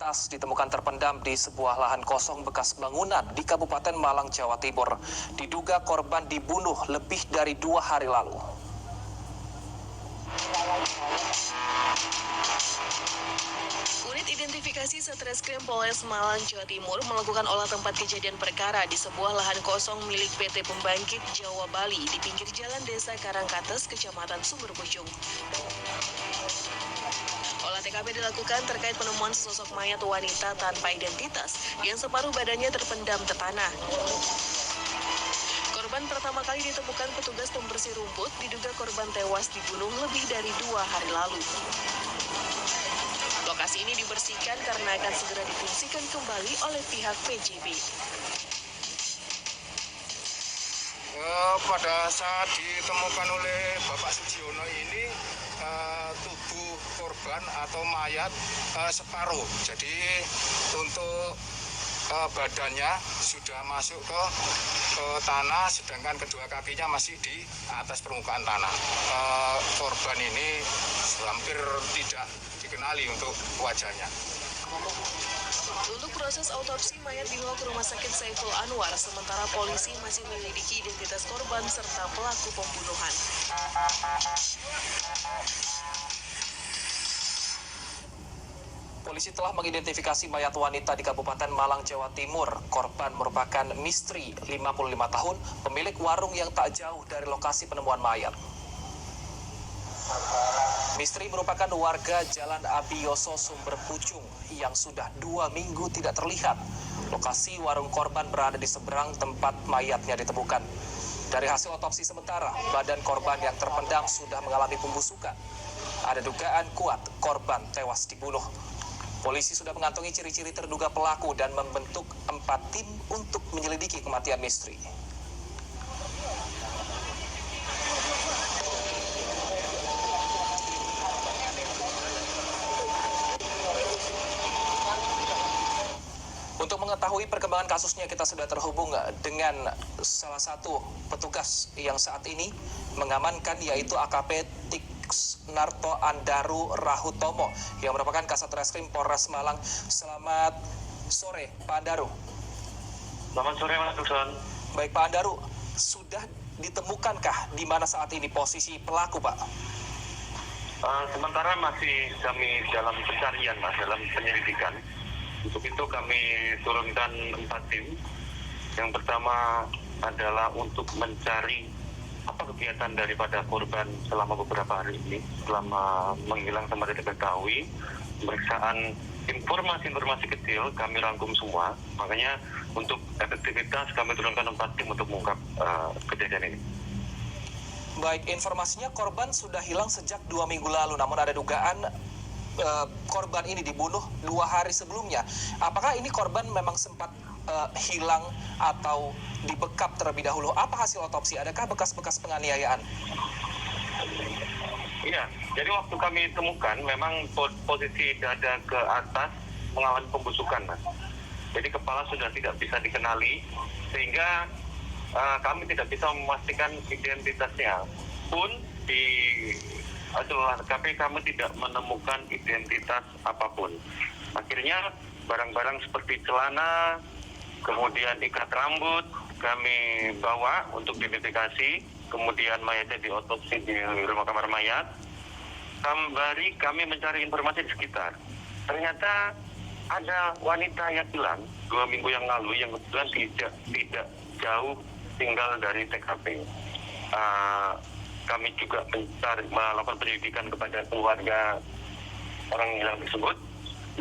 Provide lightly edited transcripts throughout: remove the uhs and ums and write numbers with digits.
tas ditemukan terpendam di sebuah lahan kosong bekas bangunan di Kabupaten Malang, Jawa Timur. Diduga korban dibunuh lebih dari 2 hari lalu. Unit Identifikasi Satreskrim Polres Malang, Jawa Timur melakukan olah tempat kejadian perkara di sebuah lahan kosong milik PT Pembangkit Jawa Bali di pinggir jalan Desa Karangkates, Kecamatan Sumberpucung. Olah TKP dilakukan terkait penemuan sesosok mayat wanita tanpa identitas yang separuh badannya terpendam ke tanah. Korban pertama kali ditemukan petugas pembersih rumput, diduga korban tewas dibunuh lebih dari 2 hari lalu. Lokasi ini dibersihkan karena akan segera difungsikan kembali oleh pihak PJB. Pada saat ditemukan oleh Bapak Sugiono ini tubuh korban atau mayat separuh. Jadi untuk badannya sudah masuk ke tanah, sedangkan kedua kakinya masih di atas permukaan tanah. Korban ini hampir tidak dikenali untuk wajahnya. Untuk proses autopsi, mayat dibawa ke Rumah Sakit Saiful Anwar, sementara polisi masih menyelidiki identitas korban serta pelaku pembunuhan. Polisi telah mengidentifikasi mayat wanita di Kabupaten Malang, Jawa Timur. Korban merupakan Mistri, 55 tahun, pemilik warung yang tak jauh dari lokasi penemuan mayat. Mistri merupakan warga Jalan Abiyoso, Sumberpucung yang sudah 2 minggu tidak terlihat. Lokasi warung korban berada di seberang tempat mayatnya ditemukan. Dari hasil otopsi sementara, badan korban yang terpendam sudah mengalami pembusukan. Ada dugaan kuat korban tewas dibunuh. Polisi sudah mengantongi ciri-ciri terduga pelaku dan membentuk 4 tim untuk menyelidiki kematian Mistri. Untuk mengetahui perkembangan kasusnya, kita sudah terhubung dengan salah satu petugas yang saat ini mengamankan, yaitu AKP Tiksnarto Andaru Rahutomo yang merupakan Kasat Reskrim Polres Malang. Selamat sore, Pak Andaru. Selamat sore, Mas Dukson. Baik, Pak Andaru, sudah ditemukankah di mana saat ini posisi pelaku, Pak? Sementara masih kami dalam pencarian, Mas, dalam penyelidikan. Untuk itu kami turunkan 4 tim. Yang pertama adalah untuk mencari apa kegiatan daripada korban selama beberapa hari ini, selama menghilang sama tidak diketahui. Pemeriksaan informasi kecil kami rangkum semua. Makanya untuk efektivitas kami turunkan 4 tim untuk mengungkap kejadian ini. Baik, informasinya korban sudah hilang sejak 2 minggu lalu, namun ada dugaan korban ini dibunuh 2 hari sebelumnya. Apakah ini korban memang sempat hilang atau dibekap terlebih dahulu? Apa hasil otopsi? Adakah bekas-bekas penganiayaan? Iya, jadi waktu kami temukan memang posisi dada ke atas mengalami pembusukan, Mas. Jadi kepala sudah tidak bisa dikenali, sehingga kami tidak bisa memastikan identitasnya. Pun di hasil TKP kami tidak menemukan identitas apapun. Akhirnya barang-barang seperti celana, kemudian ikat rambut kami bawa untuk diidentifikasi, kemudian mayatnya diotopsi di rumah kamar mayat. Sembari kami mencari informasi di sekitar. Ternyata ada wanita yang hilang 2 minggu yang lalu yang kebetulan tidak jauh tinggal dari TKP. Kami juga melakukan penyelidikan kepada keluarga orang hilang tersebut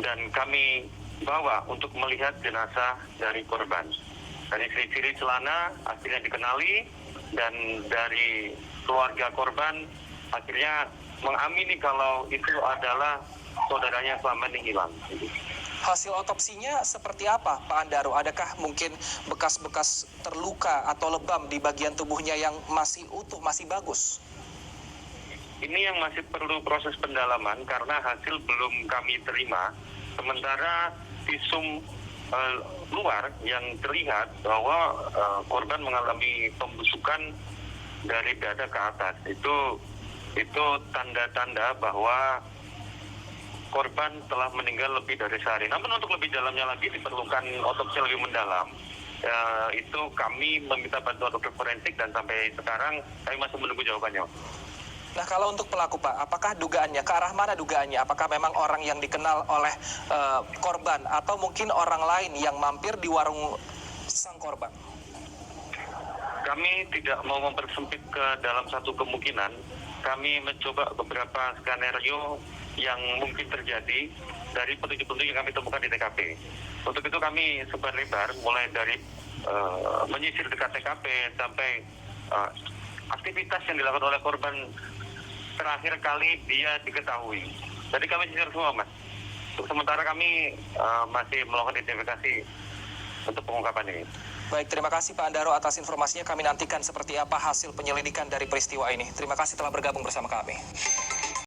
dan kami bawa untuk melihat jenazah dari korban. Dari ciri-ciri celana akhirnya dikenali dan dari keluarga korban akhirnya mengamini kalau itu adalah saudaranya selama ini hilang. Hasil otopsinya seperti apa, Pak Andaru? Adakah mungkin bekas-bekas terluka atau lebam di bagian tubuhnya yang masih utuh, masih bagus? Ini yang masih perlu proses pendalaman karena hasil belum kami terima. Sementara visum luar yang terlihat bahwa korban mengalami pembusukan dari dada ke atas. Itu tanda-tanda bahwa korban telah meninggal lebih dari sehari. Namun untuk lebih dalamnya lagi diperlukan otopsi lebih mendalam. Itu kami meminta bantuan dokter forensik dan sampai sekarang kami masih menunggu jawabannya. Nah, kalau untuk pelaku, Pak, apakah dugaannya, ke arah mana dugaannya? Apakah memang orang yang dikenal oleh korban atau mungkin orang lain yang mampir di warung sang korban? Kami tidak mau mempersempit ke dalam satu kemungkinan. Kami mencoba beberapa skenario yang mungkin terjadi dari petunjuk-petunjuk yang kami temukan di TKP. Untuk itu kami sebar lebar, mulai dari menyisir dekat TKP sampai aktivitas yang dilakukan oleh korban terakhir kali dia diketahui. Jadi kami sisir semua, Mas. Untuk sementara kami masih melakukan identifikasi untuk pengungkapan ini. Baik, terima kasih Pak Andaro atas informasinya. Kami nantikan seperti apa hasil penyelidikan dari peristiwa ini. Terima kasih telah bergabung bersama kami.